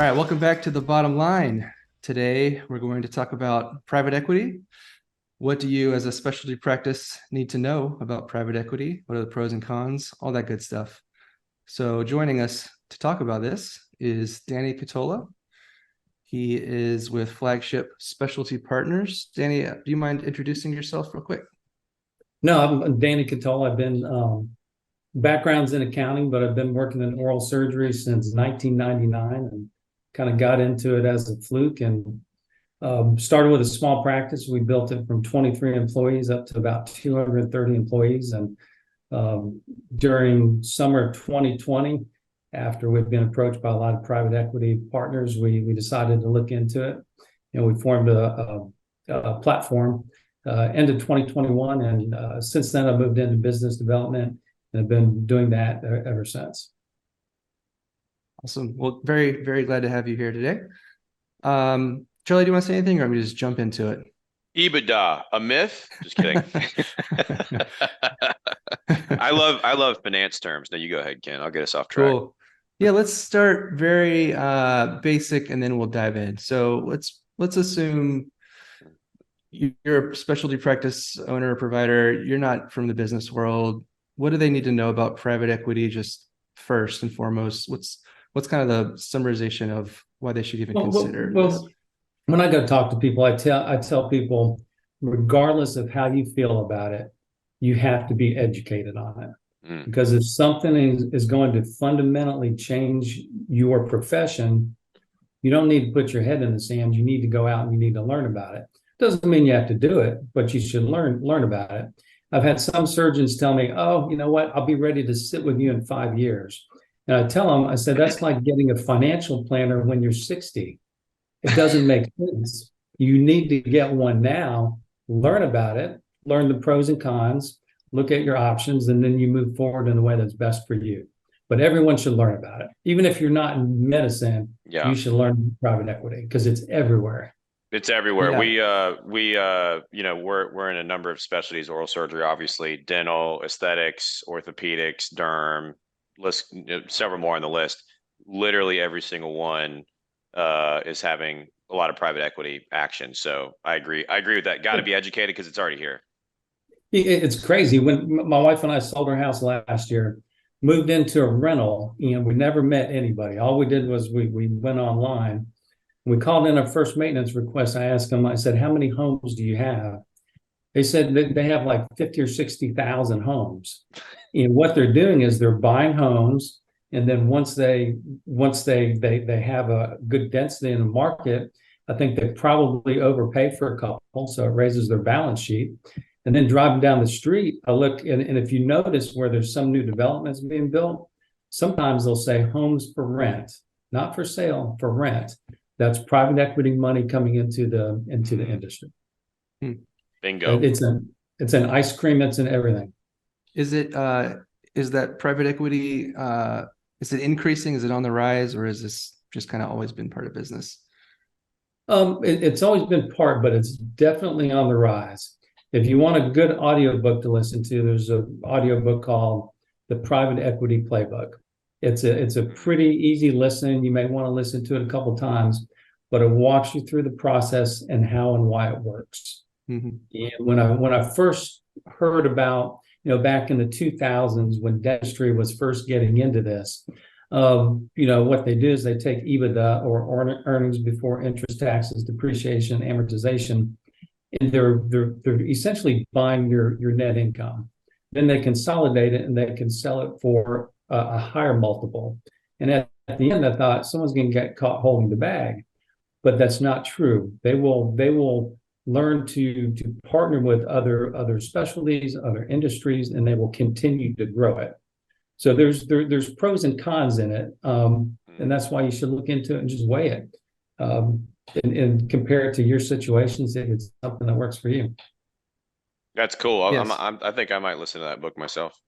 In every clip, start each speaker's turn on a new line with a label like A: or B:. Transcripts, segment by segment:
A: right, welcome back to the bottom line. Today, we're going to talk about private equity. What do you, as a specialty practice, need to know about private equity? What are the pros and cons? All that good stuff. So joining us to talk about this is Danny Ketola. He is with Flagship Specialty Partners. Danny, do you mind introducing yourself real quick?
B: No, I'm Danny Ketola. I've been backgrounds in accounting, but I've been working in oral surgery since 1999 and kind of got into it as a fluke and started with a small practice. We built it from 23 employees up to about 230 employees. And during summer of 2020, after we've been approached by a lot of private equity partners, we decided to look into it. And we formed a platform end of 2021. And since then, I've moved into business development and have been doing that ever since.
A: Awesome. Well, very, very glad to have you here today. Charlie, do you want to say anything, or I'm going to just jump into it?
C: EBITDA, a myth? Just kidding. I love finance terms. Now you go ahead, Ken. I'll get us off track.
A: Cool. Yeah, let's start very basic and then we'll dive in. So let's assume you're a specialty practice owner or provider. You're not from the business world. What do they need to know about private equity just first and foremost? What's kind of the summarization of why they should even consider this?
B: When I go talk to people, I tell people, regardless of how you feel about it, you have to be educated on it. Because if something is going to fundamentally change your profession, you don't need to put your head in the sand. You need to go out and you need to learn about it. Doesn't mean you have to do it, but you should learn about it. I've had some surgeons tell me, oh, you know what? I'll be ready to sit with you in 5 years. And I tell them, I said, that's like getting a financial planner when you're 60. It doesn't make sense. You need to get one now, learn about it, learn the pros and cons, look at your options, and then you move forward in the way that's best for you. But everyone should learn about it. Even if you're not in medicine, you should learn private equity because it's everywhere.
C: It's everywhere.
B: Yeah.
C: We're in a number of specialties, oral surgery, obviously, dental, aesthetics, orthopedics, derm, several more on the list. Literally every single one is having a lot of private equity action. So I agree with that. Got to be educated because it's already here.
B: It's crazy. When my wife and I sold our house last year, moved into a rental, and we never met anybody. All we did was we went online. We called in our first maintenance request. I asked them, I said, how many homes do you have? They said that they have like 50 or 60,000 homes. And what they're doing is they're buying homes. And then once they have a good density in the market, I think they probably overpay for a couple. So it raises their balance sheet. And then driving down the street, I look, and if you notice where there's some new developments being built, sometimes they'll say homes for rent, not for sale, for rent. That's private equity money coming into the industry.
C: Bingo.
B: It's an ice cream. It's in everything.
A: Is that private equity? Is it increasing? Is it on the rise, or is this just kind of always been part of business?
B: It's always been part, but it's definitely on the rise. If you want a good audiobook to listen to, there's an audiobook called The Private Equity Playbook. It's a pretty easy listen. You may want to listen to it a couple of times, but it walks you through the process and how and why it works. And when I first heard about, back in the 2000s when dentistry was first getting into this, what they do is they take EBITDA, or earnings before interest, taxes, depreciation, amortization, and they're essentially buying your net income. Then they consolidate it and they can sell it for a higher multiple. And at the end, I thought someone's going to get caught holding the bag, but that's not true. They will learn to partner with other specialties, other industries, and they will continue to grow it. So there's pros and cons in it, and that's why you should look into it and just weigh it and compare it to your situation. See if it's something that works for you.
C: That's cool.
A: Yes.
C: I think I might listen to that book myself.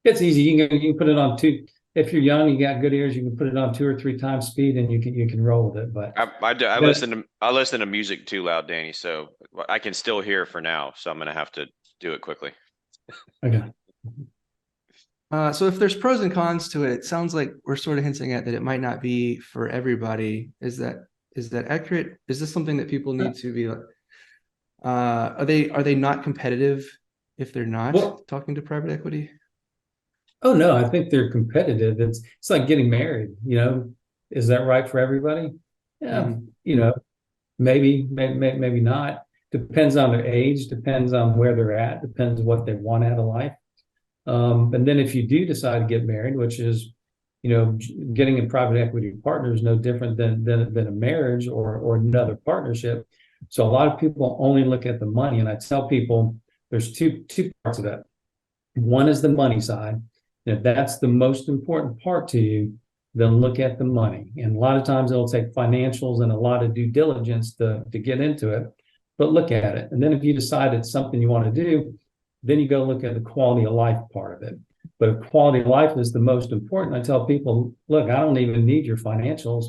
B: It's easy. You can put it on two. If you're young, you got good ears, you can put it on 2 or 3 times speed, and you can roll with it. But
C: I listen to music too loud, Danny, so I can still hear for now. So I'm gonna have to do it quickly.
B: Okay.
A: So if there's pros and cons to it, it sounds like we're sort of hinting at that it might not be for everybody. Is that accurate? Is this something that people need to be like, are they not competitive if they're not
B: Well,
A: talking to private equity?
B: oh no, I think they're competitive. It's like getting married, you know. Is that right for everybody? Yeah,
A: Mhm.
B: you know, maybe not. Depends on their age, depends on where they're at, depends what they want out of life. And then if you do decide to get married, which is, you know, getting a private equity partner is no different than a marriage or another partnership. So a lot of people only look at the money, and I tell people there's two parts of that. One is the money side. If that's the most important part to you, then look at the money. And a lot of times it'll take financials and a lot of due diligence to get into it, but look at it. And then if you decide it's something you want to do, then you go look at the quality of life part of it. But if quality of life is the most important, I tell people, look, I don't even need your financials.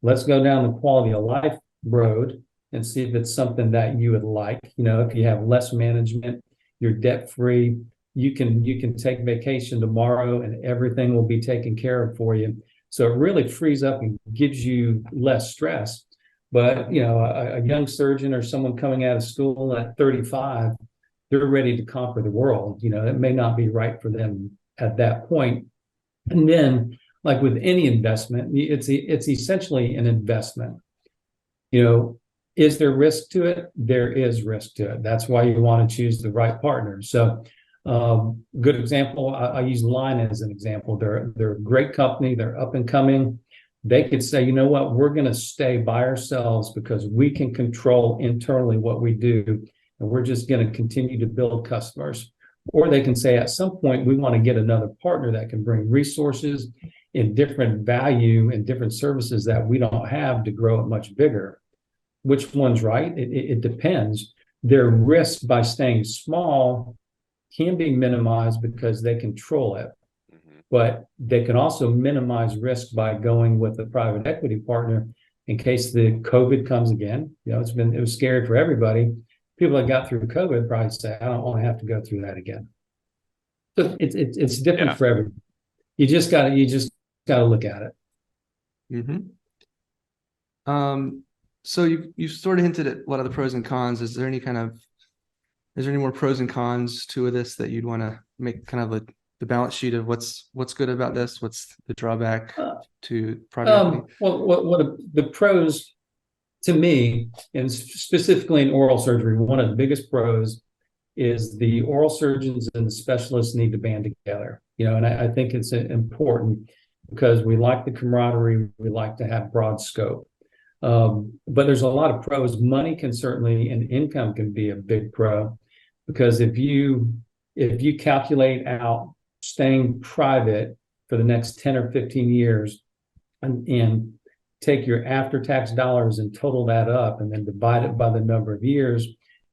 B: Let's go down the quality of life road and see if it's something that you would like. You know, if you have less management, you're debt free, you can take vacation tomorrow and everything will be taken care of for you. So it really frees up and gives you less stress. But you know, a young surgeon or someone coming out of school at 35, they're ready to conquer the world. You know, it may not be right for them at that point. And then, like with any investment, it's essentially an investment. You know, is there risk to it? There is risk to it. That's why you want to choose the right partner. So good example, I use Line as an example. They're a great company. They're up and coming. They could say, you know what, we're going to stay by ourselves because we can control internally what we do, and we're just going to continue to build customers. Or they can say, at some point, we want to get another partner that can bring resources in different value and different services that we don't have to grow it much bigger. Which one's right? It depends. Their risk by staying small can be minimized because they control it, but they can also minimize risk by going with a private equity partner in case the COVID comes again. You know, it was scary for everybody. People that got through COVID probably say, I don't want to have to go through that again. So it's different
C: Yeah.
B: for everyone. You just gotta look at it.
A: Mhm. So you've sort of hinted at a lot of the pros and cons. Is there any more pros and cons to this that you'd want to make kind of the balance sheet of what's good about this? What's the drawback
B: Uh,
A: to private equity?
B: Well, what the pros to me, and specifically in oral surgery, one of the biggest pros is the oral surgeons and the specialists need to band together. You know, and I think it's important because we like the camaraderie, we like to have broad scope. But there's a lot of pros. Money can certainly, and income can be a big pro, because if you calculate out staying private for the next 10 or 15 years and take your after-tax dollars and total that up and then divide it by the number of years,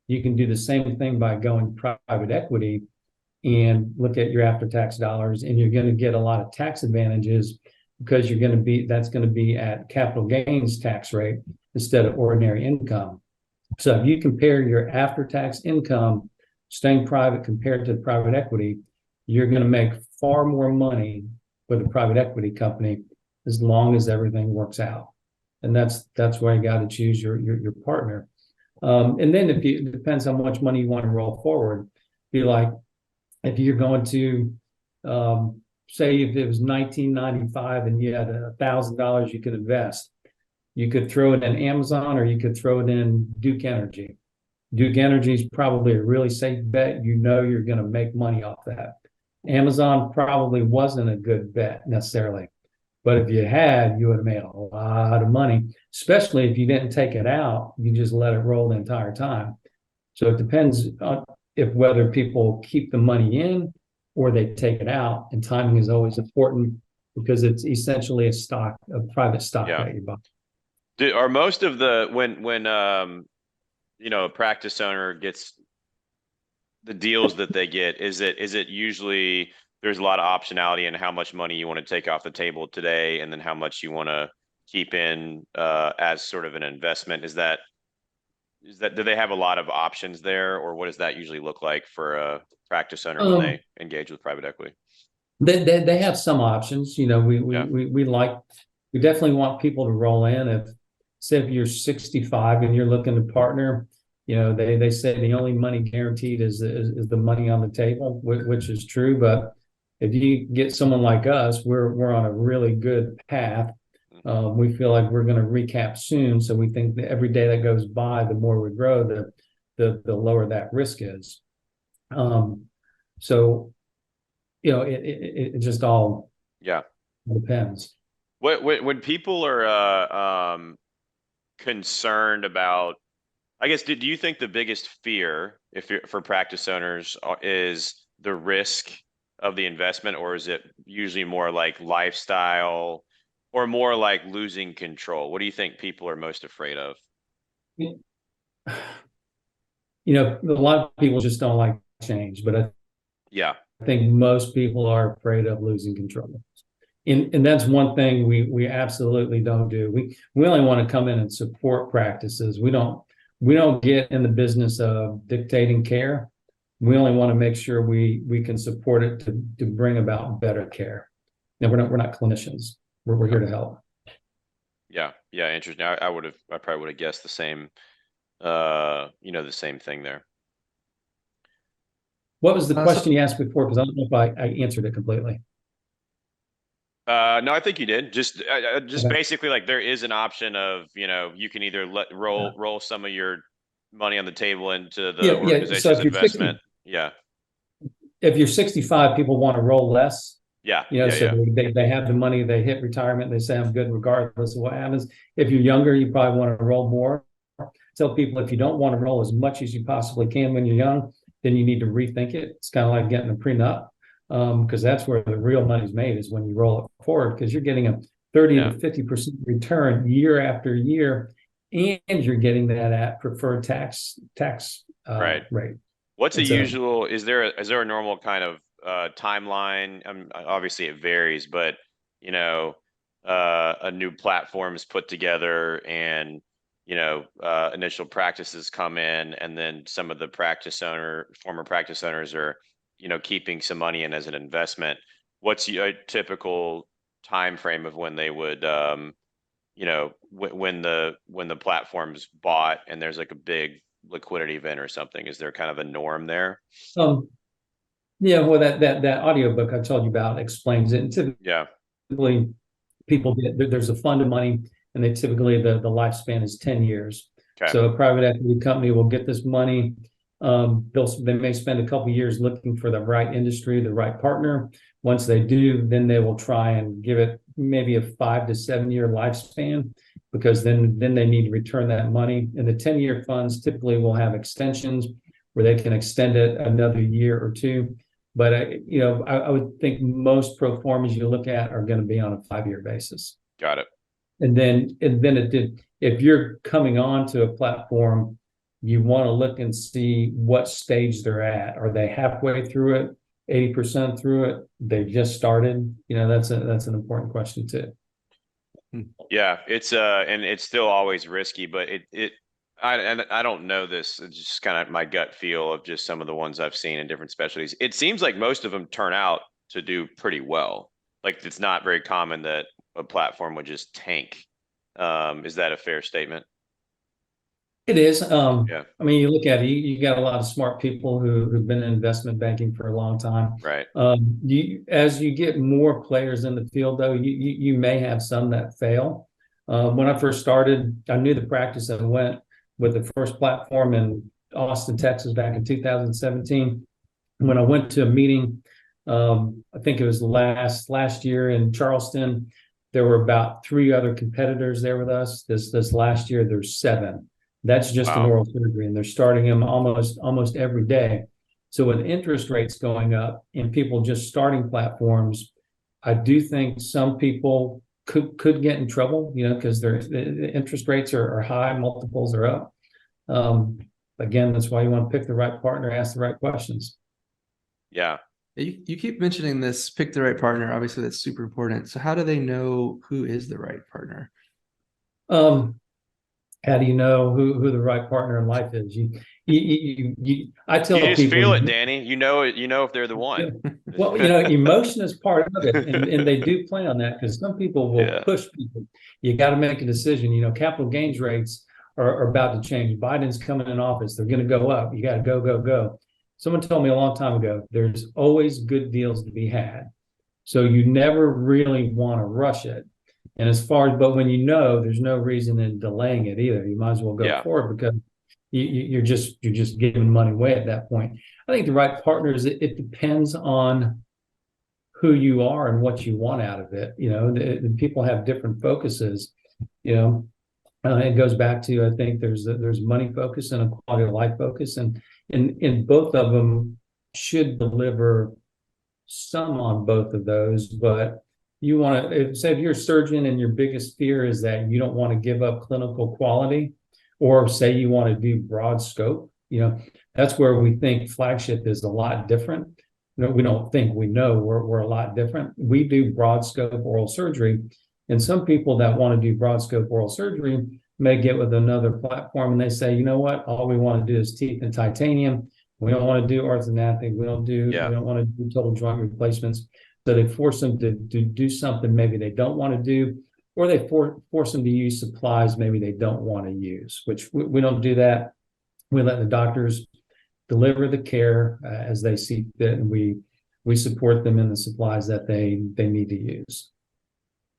B: you can do the same thing by going private equity and look at your after-tax dollars, and you're going to get a lot of tax advantages because that's going to be at capital gains tax rate instead of ordinary income. So if you compare your after-tax income staying private compared to private equity, you're going to make far more money with a private equity company as long as everything works out. And that's why you got to choose your partner. And then it depends how much money you want to roll forward. Be like, if you're going to say if it was 1995 and you had $1,000 you could invest, you could throw it in Amazon or you could throw it in Duke Energy. Duke Energy is probably a really safe bet. You know you're going to make money off that. Amazon probably wasn't a good bet necessarily, but if you had, you would have made a lot of money, especially if you didn't take it out. You just let it roll the entire time. So it depends on whether people keep the money in or they take it out. And timing is always important because it's essentially a private stock
C: Yeah.
B: that you buy.
C: Are most of the when a practice owner gets the deals that they get, is it usually there's a lot of optionality in how much money you want to take off the table today and then how much you want to keep in as sort of an investment? Is that do they have a lot of options there, or what does that usually look like for a practice owner when they engage with private equity?
B: They have some options. You know,
C: Yeah.
B: we definitely want people to roll in. If you're 65 and you're looking to partner, you know, they say the only money guaranteed is the money on the table, which is true. But if you get someone like us, we're on a really good path. We feel like we're going to recap soon, so we think that every day that goes by, the more we grow, the lower that risk is. So, you know, it just all
C: Yeah.
B: depends.
C: When people are concerned about, I guess, do you think the biggest fear for practice owners is the risk of the investment, or is it usually more like lifestyle or more like losing control? What do you think people are most afraid of?
B: You know, a lot of people just don't like change, but
C: Yeah.
B: I think most people are afraid of losing control. And that's one thing we absolutely don't do. We only want to come in and support practices. We don't get in the business of dictating care. We only want to make sure we can support it to bring about better care. Now we're not clinicians. We're here to help.
C: Yeah. Yeah. Interesting. I probably would have guessed the same, the same thing there.
B: What was the question you asked before? Because I don't know if I answered it completely.
C: No, I think you did. Just
B: Okay.
C: basically, like, there is an option of, you can either roll some of your money on the table into the
B: So
C: organization's
B: if you're 60,
C: investment. Yeah.
B: if you're 65, people want to roll less.
C: Yeah.
B: You know,
C: Yeah.
B: so
C: Yeah.
B: they have the money, they hit retirement, they say I'm good regardless of what happens. If you're younger, you probably want to roll more. Tell people if you don't want to roll as much as you possibly can when you're young, then you need to rethink it. It's kind of like getting a prenup, because that's where the real money's made, is when you roll it forward, because you're getting a 30
C: Yeah.
B: to 50% return year after year, and you're getting that at preferred tax
C: Right.
B: rate.
C: What's a
B: And so-
C: usual, is there a normal kind of timeline? Obviously it varies, but a new platform is put together and initial practices come in, and then some of the former practice owners are keeping some money in as an investment. What's a typical time frame of when they would when the platform's bought and there's like a big liquidity event or something? Is there kind of a norm there?
B: Yeah, well, that audiobook I told you about explains it. And
C: Yeah.
B: typically, people there's a fund of money, and they typically the lifespan is 10 years.
C: Okay.
B: So a private equity company will get this money. They may spend a couple of years looking for the right industry, the right partner. Once they do, then they will try and give it maybe a 5 to 7 year lifespan, because then they need to return that money. And the 10-year funds typically will have extensions where they can extend it another year or two. But I would think most pro formas you look at are going to be on a 5-year basis.
C: Got it.
B: And then if you're coming on to a platform, you want to look and see what stage they're at. Are they halfway through it, 80% through it? They just started. That's an important question too.
C: Yeah, and it's still always risky, but I don't know this. It's just kind of my gut feel of just some of the ones I've seen in different specialties. It seems like most of them turn out to do pretty well. Like, it's not very common that a platform would just tank. Is that a fair statement?
B: It is.
C: Yeah.
B: I mean, you look at it, you got a lot of smart people who've been in investment banking for a long time.
C: Right.
B: As you get more players in the field, though, you may have some that fail. When I first started, I knew the practice. I went with the first platform in Austin, Texas, back in 2017. When I went to a meeting, I think it was last year in Charleston, there were about 3 other competitors there with us. This last year, there's 7. That's just in oral surgery, and they're starting them almost every day. So with interest rates going up and people just starting platforms, I do think some people could get in trouble, because the interest rates are high, multiples are up. Again, that's why you want to pick the right partner, ask the right questions.
C: Yeah.
A: You keep mentioning this, pick the right partner. Obviously, that's super important. So how do they know who is the right partner?
B: How do you know who the right partner in life is? I tell
C: You just
B: people,
C: feel it, Danny. You know it. You know if they're the one.
B: Well, emotion is part of it, and they do play on that because some people will
C: Yeah.
B: push people. You got to make a decision. Capital gains rates are about to change. Biden's coming in office. They're going to go up. You got to go, go, go. Someone told me a long time ago, there's always good deals to be had. So you never really want to rush it. And but when there's no reason in delaying it either. You might as well go forward because you're just giving money away at that point. I think the right partners, it depends on who you are and what you want out of it. The people have different focuses. It goes back to, I think there's money focus and a quality of life focus, and in both of them should deliver some on both of those. But you want to say if you're a surgeon and your biggest fear is that you don't want to give up clinical quality, or say you want to do broad scope, that's where we think Flagship is a lot different. We don't think, we know we're a lot different. We do broad scope oral surgery, and some people that want to do broad scope oral surgery may get with another platform and they say, you know what, all we want to do is teeth and titanium. We don't want to do orthodontic. We don't want to do total joint replacements. So they force them to do something maybe they don't want to do, or they force them to use supplies maybe they don't want to use, which we don't do that. We let the doctors deliver the care as they see fit, and we support them in the supplies that they need to use.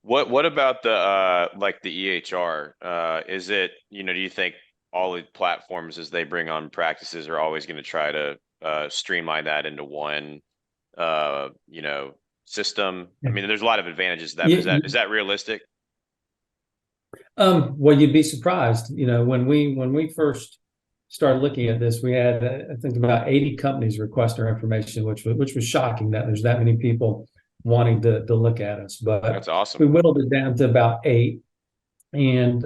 C: What about the like the EHR? Is it, do you think all the platforms as they bring on practices are always going to try to streamline that into one system? I mean, there's a lot of advantages to that. Is that realistic?
B: Well, you'd be surprised. When we first started looking at this, we had I think about 80 companies request our information, which was shocking that there's that many people wanting to look at us. But
C: that's awesome.
B: We whittled it down to about 8, and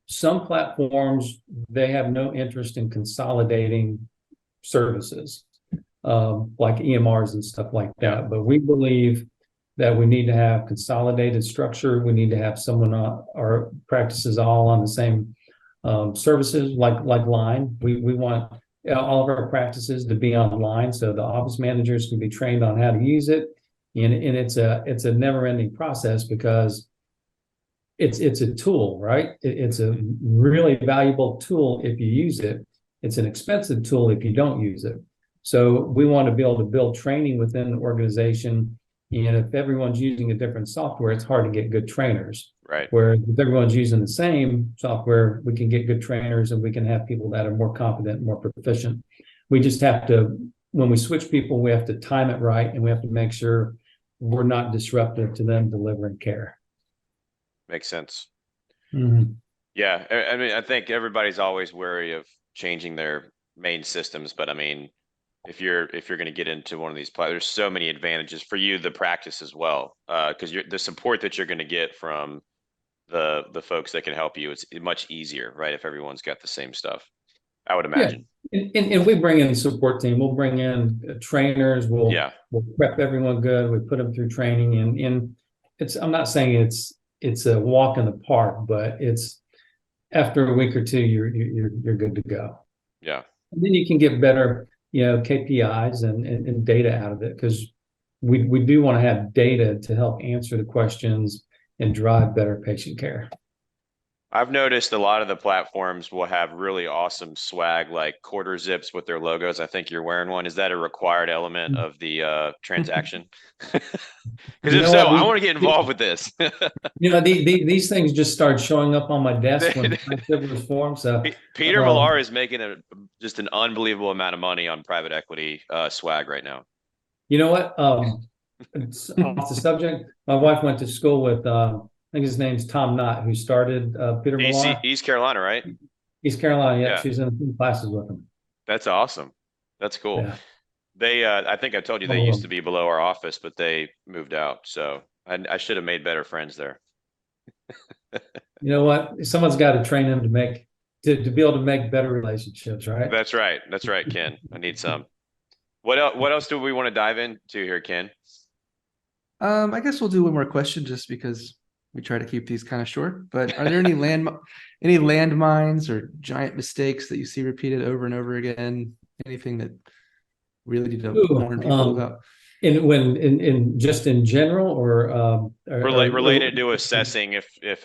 B: some platforms, they have no interest in consolidating services like EMRs and stuff like that. But we believe that we need to have consolidated structure. We need to have someone our practices all on the same services like line. We want all of our practices to be online so the office managers can be trained on how to use it. And it's a never-ending process because it's a tool, right? It's a really valuable tool if you use it. It's an expensive tool if you don't use it. So we want to be able to build training within the organization. And if everyone's using a different software, it's hard to get good trainers.
C: Right.
B: Whereas if everyone's using the same software, we can get good trainers and we can have people that are more competent, more proficient. We just have to, when we switch people, we have to time it right, and we have to make sure we're not disruptive to them delivering care.
C: Makes sense.
B: Mm-hmm.
C: Yeah. I mean, I think everybody's always wary of changing their main systems, but I mean, if you're going to get into one of these there's so many advantages for you, the practice as well, because the support that you're going to get from the folks that can help you, it's much easier, right? If everyone's got the same stuff, I would imagine.
B: Yeah. And we bring in a support team. We'll bring in trainers. We'll prep everyone good. We put them through training, and I'm not saying it's a walk in the park, but it's after a week or two, you're good to go.
C: Yeah.
B: And then you can get better, KPIs and data out of it, because we do want to have data to help answer the questions and drive better patient care.
C: I've noticed a lot of the platforms will have really awesome swag, like quarter zips with their logos. I think you're wearing one. Is that a required element of the transaction? Because if so, I want to get involved with this.
B: These things just started showing up on my desk when it was formed. So
C: Peter Millar is making just an unbelievable amount of money on private equity swag right now.
B: You know what? It's off the subject. My wife went to school with I think his name's Tom Knott, who started Peter Millar.
C: East Carolina, right?
B: East Carolina, yeah. She's in a few classes with him.
C: That's awesome. That's cool. Yeah. They, I think I told you they used to be below our office, but they moved out. So I should have made better friends there.
B: You know what? Someone's got to train them to be able to make better relationships, right?
C: That's right. That's right, Ken. I need some. What else do we want to dive into here, Ken?
A: I guess we'll do one more question just because we try to keep these kind of short. But are there any landmines or giant mistakes that you see repeated over and over again? Anything that really need to warn people about?
B: in just in general,
C: Related to assessing if if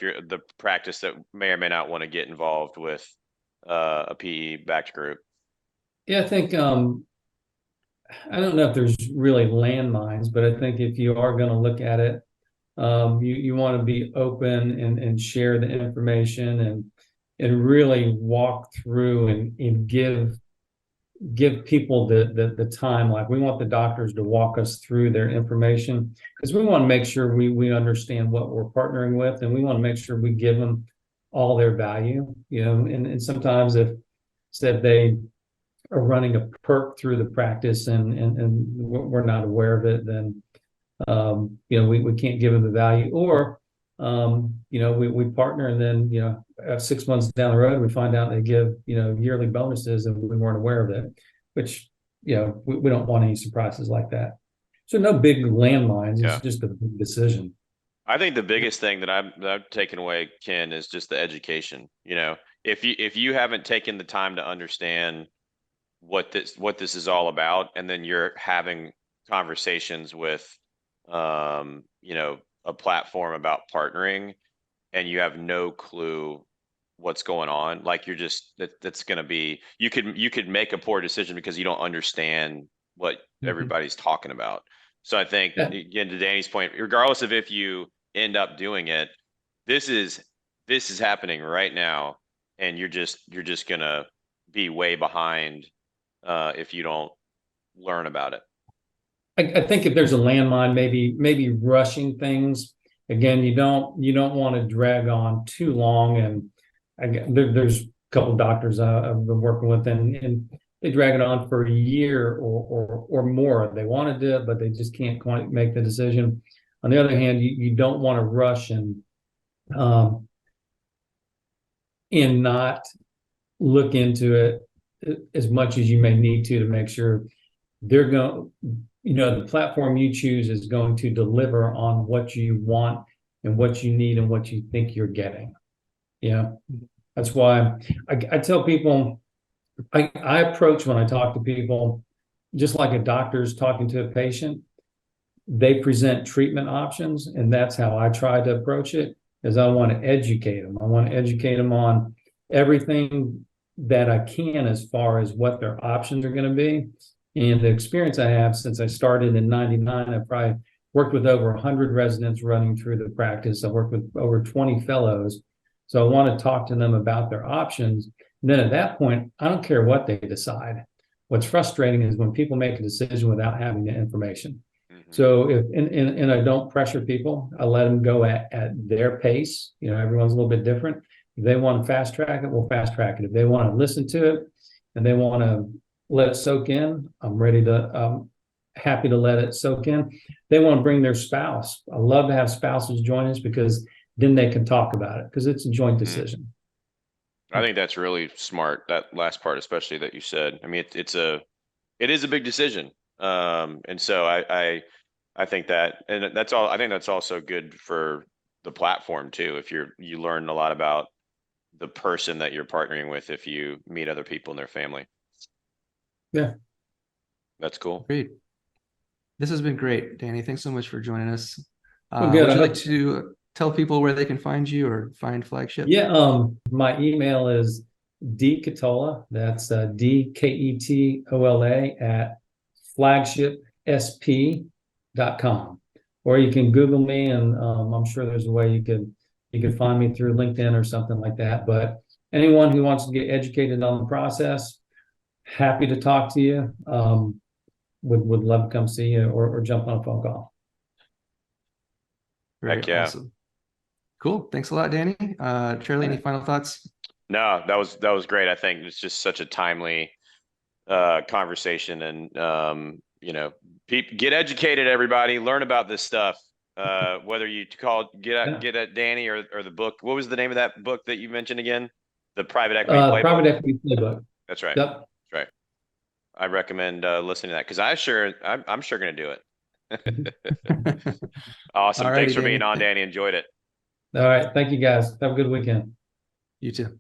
C: you're the practice that may or may not want to get involved with a PE backed group.
B: Yeah, I think I don't know if there's really landmines, but I think if you are going to look at it, you want to be open and share the information and really walk through and give people the time. Like, we want the doctors to walk us through their information, because we want to make sure we understand what we're partnering with, and we want to make sure we give them all their value, and sometimes if they are running a perk through the practice and we're not aware of it, then we can't give them the value. Or we partner, and then 6 months down the road we find out they give yearly bonuses and we weren't aware of it, which we don't want any surprises like that. So no big landmines.
C: Yeah.
B: It's just a big decision.
C: I think the biggest thing that I've taken away, Ken, is just the education. If you haven't taken the time to understand what this is all about, and then you're having conversations with a platform about partnering, and you have no clue what's going on, like that's going to be, you could make a poor decision because you don't understand what everybody's talking about. So I think, again, to Danny's point, regardless of if you end up doing it, this is happening right now, and you're just gonna be way behind if you don't learn about it.
B: I think if there's a landmine, maybe rushing things. Again, you don't want to drag on too long. And there's a couple of doctors I've been working with, and they drag it on for a year or more. They want to do it, but they just can't quite make the decision. On the other hand, you don't want to rush and not look into it as much as you may need to make sure they're going, the platform you choose is going to deliver on what you want and what you need and what you think you're getting. That's why I tell people, I approach, when I talk to people, just like a doctor's talking to a patient. They present treatment options, and that's how I try to approach it. Is I want to educate them. I want to educate them on everything that I can as far as what their options are going to be. And the experience I have since I started in '99, I've probably worked with over 100 residents running through the practice. I worked with over 20 fellows. So I want to talk to them about their options. And then at that point, I don't care what they decide. What's frustrating is when people make a decision without having the information. So if and I don't pressure people, I let them go at their pace. Everyone's a little bit different. If they want to fast track it, we'll fast track it. If they want to listen to it and they want to let it soak in, I'm happy to let it soak in. They want to bring their spouse. I love to have spouses join us, because then they can talk about it, because it's a joint decision.
C: I think that's really smart, that last part, especially that you said. I mean, it is a big decision. And so I think that, and that's all, I think that's also good for the platform too. If you learn a lot about the person that you're partnering with, if you meet other people in their family.
B: Yeah.
C: That's cool.
A: Great. This has been great, Danny. Thanks so much for joining us.
B: Well, good.
A: Would you like to tell people where they can find you or find Flagship?
B: Yeah. My email is dketola. That's DKETOLA at flagshipsp.com. Or you can Google me, and I'm sure there's a way you can find me through LinkedIn or something like that. But anyone who wants to get educated on the process, happy to talk to you. Would love to come see you or jump on a phone call.
A: Very
C: Heck yeah.
A: awesome. Cool. Thanks a lot, Danny. Charlie, any final thoughts?
C: No, that was great. I think it's just such a timely conversation, and get educated, everybody. Learn about this stuff. Whether you get at Danny or the book. What was the name of that book that you mentioned again? The Private Equity Playbook.
B: Private Equity Playbook.
C: That's right.
B: Yep.
C: That's right. I recommend listening to that, because I'm sure going to do it. Awesome.
A: Alrighty,
C: Thanks for
A: Danny.
C: being on, Danny. Enjoyed it.
B: All right. Thank you, guys. Have a good weekend.
A: You too.